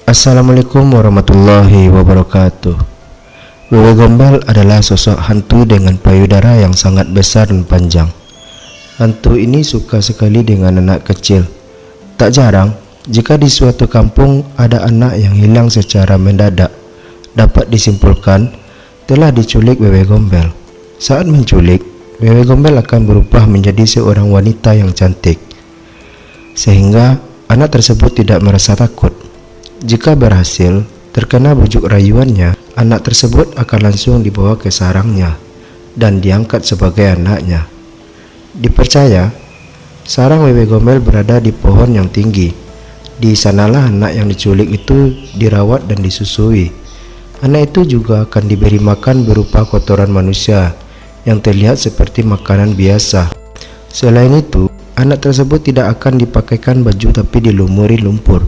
Assalamualaikum warahmatullahi wabarakatuh. Wewe Gombel adalah sosok hantu dengan payudara yang sangat besar dan panjang. Hantu ini suka sekali dengan anak kecil. Tak jarang, jika di suatu kampung ada anak yang hilang secara mendadak, dapat disimpulkan telah diculik Wewe Gombel. Saat menculik, Wewe Gombel akan berubah menjadi seorang wanita yang cantik, sehingga anak tersebut tidak merasa takut. Jika berhasil terkena bujuk rayuannya, anak tersebut akan langsung dibawa ke sarangnya dan diangkat sebagai anaknya. Dipercaya, sarang Wewe Gombel berada di pohon yang tinggi. Di sanalah anak yang diculik itu dirawat dan disusui. Anak itu juga akan diberi makan berupa kotoran manusia yang terlihat seperti makanan biasa. Selain itu, anak tersebut tidak akan dipakaikan baju tapi dilumuri lumpur.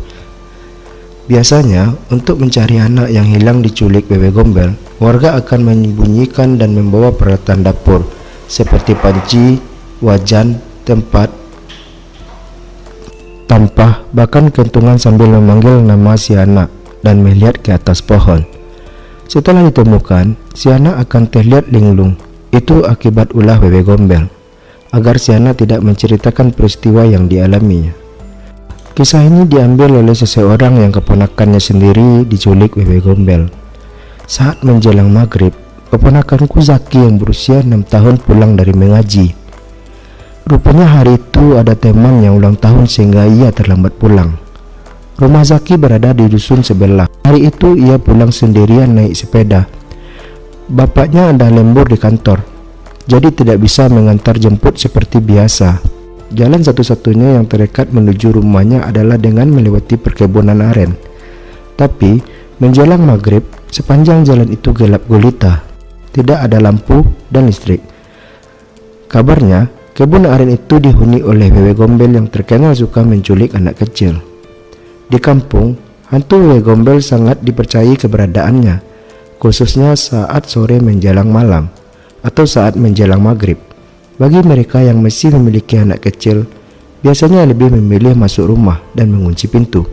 Biasanya, untuk mencari anak yang hilang diculik Wewe Gombel, warga akan menyembunyikan dan membawa peralatan dapur seperti panci, wajan, tempat, tampah, bahkan kentungan sambil memanggil nama si anak dan melihat ke atas pohon. Setelah ditemukan, si anak akan terlihat linglung. Itu akibat ulah Wewe Gombel, agar si anak tidak menceritakan peristiwa yang dialaminya. Kisah ini diambil oleh seseorang yang keponakannya sendiri diculik Wewe Gombel. Saat menjelang maghrib, keponakanku Zaki yang berusia 6 tahun pulang dari mengaji. Rupanya hari itu ada teman yang ulang tahun sehingga ia terlambat pulang. Rumah Zaki berada di dusun sebelah. Hari itu ia pulang sendirian naik sepeda. Bapaknya ada lembur di kantor, jadi tidak bisa mengantar jemput seperti biasa. Jalan satu-satunya yang terdekat menuju rumahnya adalah dengan melewati perkebunan aren. Tapi menjelang maghrib, sepanjang jalan itu gelap gulita. Tidak ada lampu dan listrik. Kabarnya, kebun aren itu dihuni oleh Wewe Gombel yang terkenal suka menculik anak kecil. Di kampung, hantu Wewe Gombel sangat dipercayai keberadaannya, khususnya saat sore menjelang malam atau saat menjelang maghrib. Bagi mereka yang masih memiliki anak kecil, biasanya lebih memilih masuk rumah dan mengunci pintu,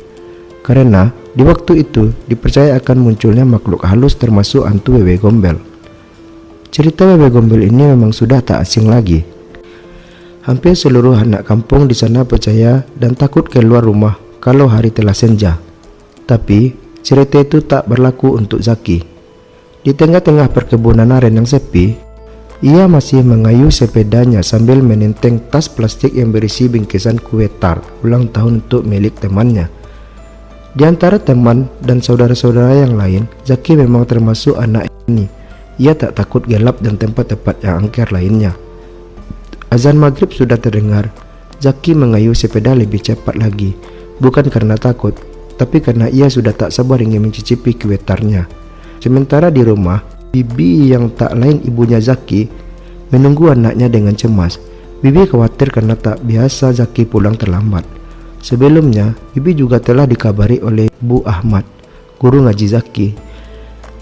karena di waktu itu dipercaya akan munculnya makhluk halus termasuk hantu Wewe Gombel. Cerita Wewe Gombel ini memang sudah tak asing lagi. Hampir seluruh anak kampung di sana percaya dan takut keluar rumah kalau hari telah senja. Tapi cerita itu tak berlaku untuk Zaki. Di tengah-tengah perkebunan aren yang sepi, ia masih mengayuh sepedanya sambil menenteng tas plastik yang berisi bingkisan kue tart ulang tahun untuk milik temannya. Di antara teman dan saudara-saudara yang lain, Zaki memang termasuk anak ini. Ia tak takut gelap dan tempat-tempat yang angker lainnya. Azan maghrib sudah terdengar. Zaki mengayuh sepeda lebih cepat lagi, bukan karena takut, tapi karena ia sudah tak sabar ingin mencicipi kue tartnya. Sementara di rumah, Bibi yang tak lain ibunya Zaki menunggu anaknya dengan cemas. Bibi khawatir karena tak biasa Zaki pulang terlambat. Sebelumnya, Bibi juga telah dikabari oleh Bu Ahmad, guru ngaji Zaki,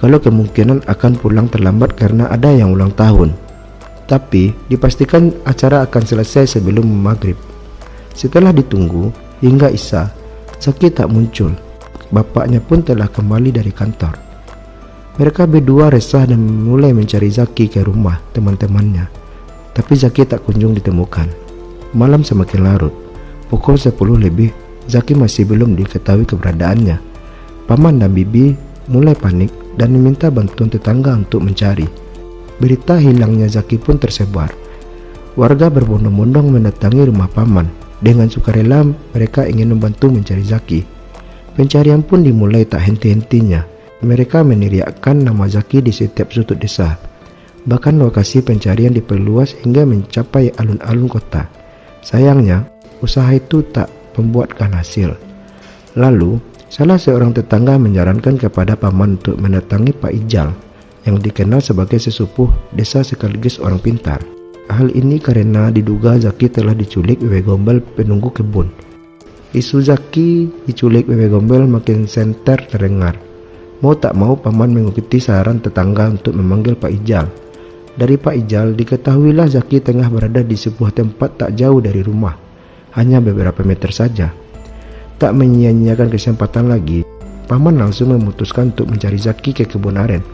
kalau kemungkinan akan pulang terlambat karena ada yang ulang tahun. Tapi dipastikan acara akan selesai sebelum maghrib. Setelah ditunggu hingga isya, Zaki tak muncul. Bapaknya pun telah kembali dari kantor. Mereka berdua resah dan mulai mencari Zaki ke rumah teman-temannya. Tapi Zaki tak kunjung ditemukan. Malam semakin larut. Pukul 10 lebih, Zaki masih belum diketahui keberadaannya. Paman dan Bibi mulai panik dan meminta bantuan tetangga untuk mencari. Berita hilangnya Zaki pun tersebar. Warga berbondong-bondong mendatangi rumah paman. Dengan sukarela mereka ingin membantu mencari Zaki. Pencarian pun dimulai tak henti-hentinya. Mereka meneriakkan nama Zaki di setiap sudut desa. Bahkan lokasi pencarian diperluas hingga mencapai alun-alun kota. Sayangnya, usaha itu tak membuahkan hasil. Lalu, salah seorang tetangga menyarankan kepada paman untuk mendatangi Pak Ijal, yang dikenal sebagai sesepuh desa sekaligus orang pintar. Hal ini karena diduga Zaki telah diculik Wewe Gombel penunggu kebun. Isu Zaki diculik Wewe Gombel makin senter terdengar. Mau tak mau paman mengikuti saran tetangga untuk memanggil Pak Ijal. Dari Pak Ijal diketahuilah Zaki tengah berada di sebuah tempat tak jauh dari rumah, hanya beberapa meter saja. Tak menyia-nyiakan kesempatan lagi, paman langsung memutuskan untuk mencari Zaki ke kebun aren.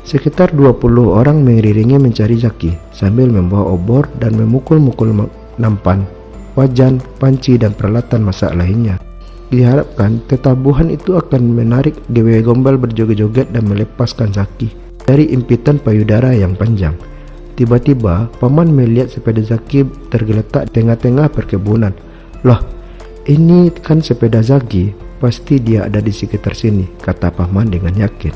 Sekitar 20 orang mengiringi mencari Zaki sambil membawa obor dan memukul-mukul nampan, wajan, panci, dan peralatan masak lainnya. Diharapkan tetabuhan itu akan menarik Wewe Gombel berjoget-joget dan melepaskan Zaki dari impitan payudara yang panjang. Tiba-tiba paman melihat sepeda Zaki tergeletak di tengah-tengah perkebunan. "Loh, ini kan sepeda Zaki, pasti dia ada di sekitar sini," kata paman dengan yakin.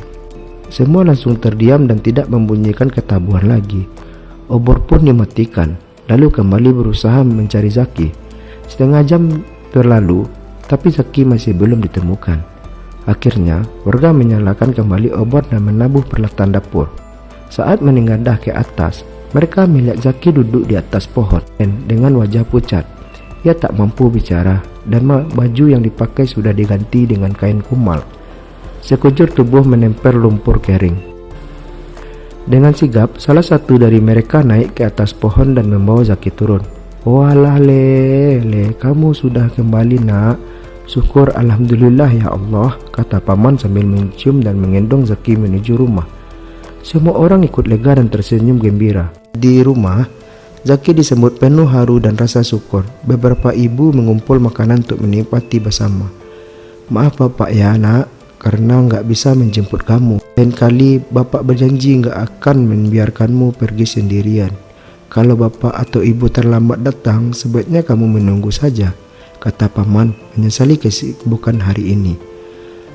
Semua langsung terdiam dan tidak membunyikan ketabuhan lagi. Obor pun dimatikan, lalu kembali berusaha mencari Zaki. Setengah jam berlalu, tapi Zaki masih belum ditemukan. Akhirnya, warga menyalakan kembali obor dan menabuh peralatan dapur. Saat menengadah ke atas, mereka melihat Zaki duduk di atas pohon dengan wajah pucat. Ia tak mampu bicara dan baju yang dipakai sudah diganti dengan kain kumal. Sekujur tubuh menempel lumpur kering. Dengan sigap, salah satu dari mereka naik ke atas pohon dan membawa Zaki turun. "Walah le, kamu sudah kembali nak. Syukur alhamdulillah ya Allah," kata paman sambil mencium dan menggendong Zaki menuju rumah. Semua orang ikut lega dan tersenyum gembira. Di rumah, Zaki disambut penuh haru dan rasa syukur. Beberapa ibu mengumpul makanan untuk menikmati bersama. "Maaf bapak ya nak, karena nggak bisa menjemput kamu. Lain kali bapak berjanji nggak akan membiarkanmu pergi sendirian. Kalau bapak atau ibu terlambat datang, sebaiknya kamu menunggu saja," kata paman menyesali kesibukan hari ini.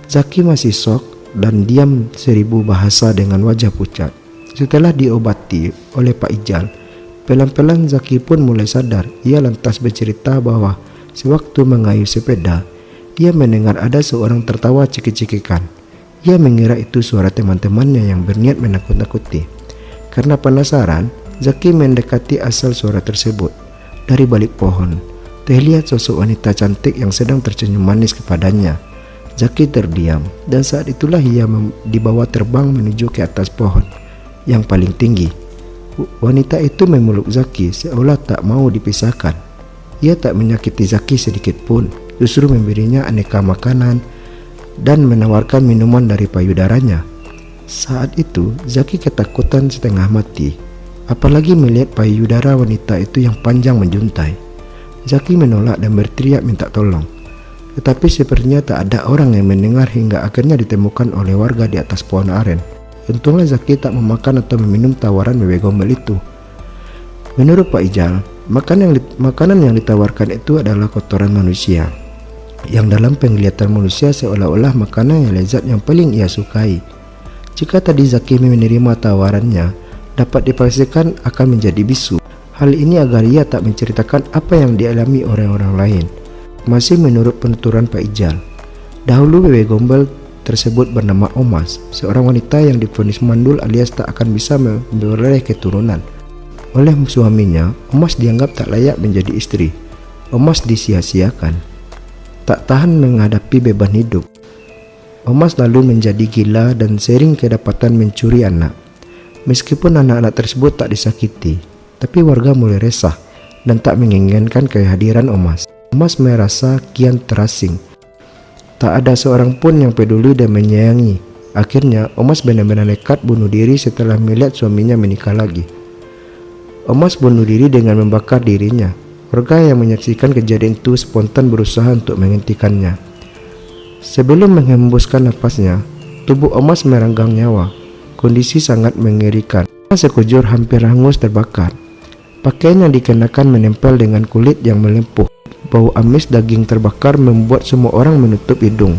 Zaki masih syok dan diam 1000 bahasa dengan wajah pucat. Setelah diobati oleh Pak Ijal, pelan-pelan Zaki pun mulai sadar. Ia lantas bercerita bahwa sewaktu mengayuh sepeda, ia mendengar ada seorang tertawa cekik-cekikan. Ia mengira itu suara teman-temannya yang berniat menakut-nakuti. Karena penasaran, Zaki mendekati asal suara tersebut. Dari balik pohon, terlihat sosok wanita cantik yang sedang tersenyum manis kepadanya. Zaki terdiam dan saat itulah ia dibawa terbang menuju ke atas pohon yang paling tinggi. Wanita itu memeluk Zaki seolah tak mau dipisahkan. Ia tak menyakiti Zaki sedikit pun, justru memberinya aneka makanan dan menawarkan minuman dari payudaranya. Saat itu Zaki ketakutan setengah mati, apalagi melihat payudara wanita itu yang panjang menjuntai. Zaki menolak dan berteriak minta tolong. Tetapi sepertinya tak ada orang yang mendengar hingga akhirnya ditemukan oleh warga di atas pohon aren. Untungnya Zaki tak memakan atau meminum tawaran Wewe Gombel itu. Menurut Pak Ijal, makanan yang ditawarkan itu adalah kotoran manusia, yang dalam penglihatan manusia seolah-olah makanan yang lezat yang paling ia sukai. Jika tadi Zaki menerima tawarannya, dapat dipastikan akan menjadi bisu. Hal ini agar ia tak menceritakan apa yang dialami orang-orang lain. Masih menurut penuturan Pak Ijal, dahulu Wewe Gombel tersebut bernama Omas, seorang wanita yang divonis mandul alias tak akan bisa memperoleh keturunan. Oleh suaminya, Omas dianggap tak layak menjadi istri. Omas disia-siakan. Tak tahan menghadapi beban hidup, Omas lalu menjadi gila dan sering kedapatan mencuri anak. Meskipun anak-anak tersebut tak disakiti, tapi warga mulai resah dan tak menginginkan kehadiran Omas. Omas merasa kian terasing. Tak ada seorang pun yang peduli dan menyayangi. Akhirnya Omas benar-benar nekat bunuh diri setelah melihat suaminya menikah lagi. Omas bunuh diri dengan membakar dirinya. Warga yang menyaksikan kejadian itu spontan berusaha untuk menghentikannya. Sebelum menghembuskan napasnya, tubuh Omas merenggang nyawa. Kondisi sangat mengerikan. Sekujur hampir hangus terbakar. Pakaian yang dikenakan menempel dengan kulit yang melempuh. Bau amis daging terbakar membuat semua orang menutup hidung.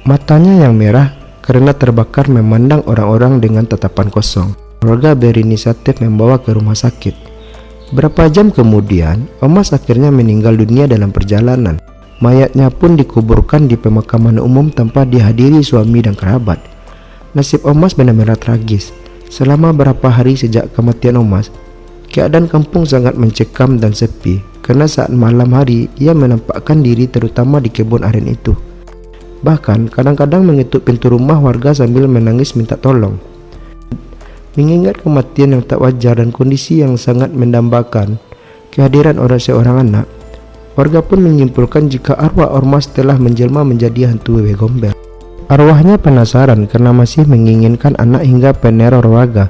Matanya yang merah karena terbakar memandang orang-orang dengan tatapan kosong. Warga berinisiatif membawa ke rumah sakit. Berapa jam kemudian, Omas akhirnya meninggal dunia dalam perjalanan. Mayatnya pun dikuburkan di pemakaman umum tanpa dihadiri suami dan kerabat. Nasib Omas benar-benar tragis. Selama berapa hari sejak kematian Omas, keadaan kampung sangat mencekam dan sepi. Karena saat malam hari ia menampakkan diri terutama di kebun aren itu. Bahkan kadang-kadang mengetuk pintu rumah warga sambil menangis minta tolong. Mengingat kematian yang tak wajar dan kondisi yang sangat mendambakan kehadiran seorang anak, Warga pun menyimpulkan jika arwah ormas telah menjelma menjadi hantu Wewe Gombel. Arwahnya penasaran karena masih menginginkan anak hingga peneror warga.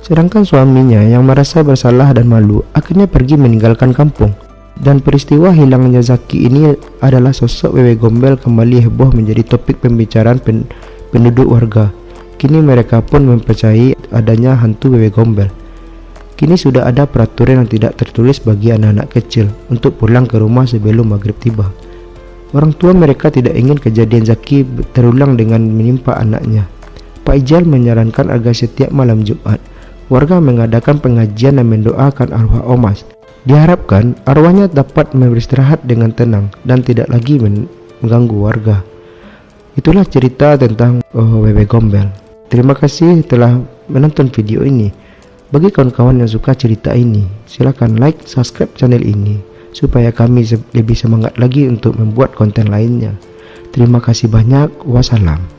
Sedangkan suaminya yang merasa bersalah dan malu akhirnya pergi meninggalkan kampung. Dan peristiwa hilangnya Zaki ini adalah sosok Wewe Gombel kembali heboh menjadi topik pembicaraan penduduk warga. Kini mereka pun mempercayai adanya hantu Wewe Gombel. Kini sudah ada peraturan yang tidak tertulis bagi anak-anak kecil untuk pulang ke rumah sebelum maghrib tiba. Orang tua mereka tidak ingin kejadian Zaki terulang dengan menimpa anaknya. Pak Ijal menyarankan agar setiap malam Jumat warga mengadakan pengajian dan mendoakan arwah Omas. Diharapkan arwahnya dapat beristirahat dengan tenang dan tidak lagi mengganggu warga. Itulah cerita tentang Wewe Gombel. Terima kasih telah menonton video ini. Bagi kawan-kawan yang suka cerita ini, silakan like, subscribe channel ini supaya kami lebih semangat lagi untuk membuat konten lainnya. Terima kasih banyak. Wassalam.